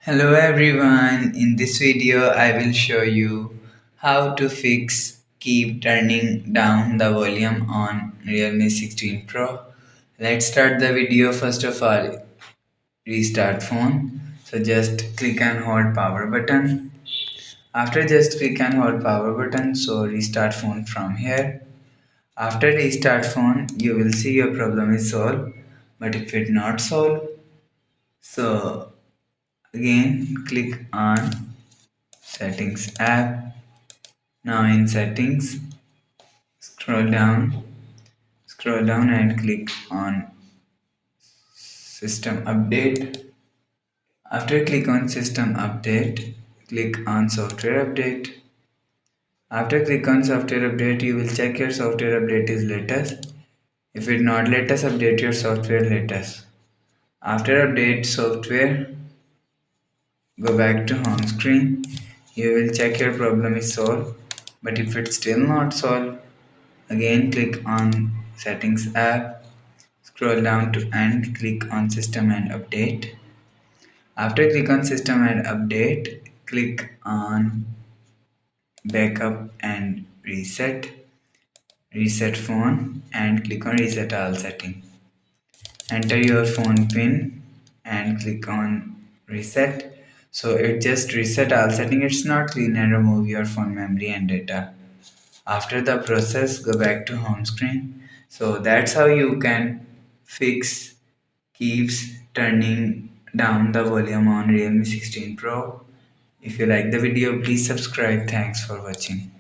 Hello everyone, in this video I will show you how to fix keep turning down the volume on Realme 16 Pro. Let's start the video. First of all, restart phone. So just click and hold power button. After just click and hold power button, so restart phone from here. After restart phone, you will see your problem is solved. But if it not solved, so again click on settings app. Now in settings, scroll down, and click on system update. After click on system update, click on software update. After click on software update, you will check your software update is latest. If it not latest, update your software latest. After update software, go back to home screen. You will check your problem is solved. But if it's still not solved, again click on settings app. Scroll down to end, click on system and update. After click on system and update, click on backup and reset. Reset phone and click on reset all setting. Enter your phone pin and click on reset. So it just reset all setting. It's not clean and remove your phone memory and data. After the process, go back to home screen. So that's how you can fix keeps turning down the volume on Realme 16 Pro. If you like the video, please subscribe. Thanks for watching.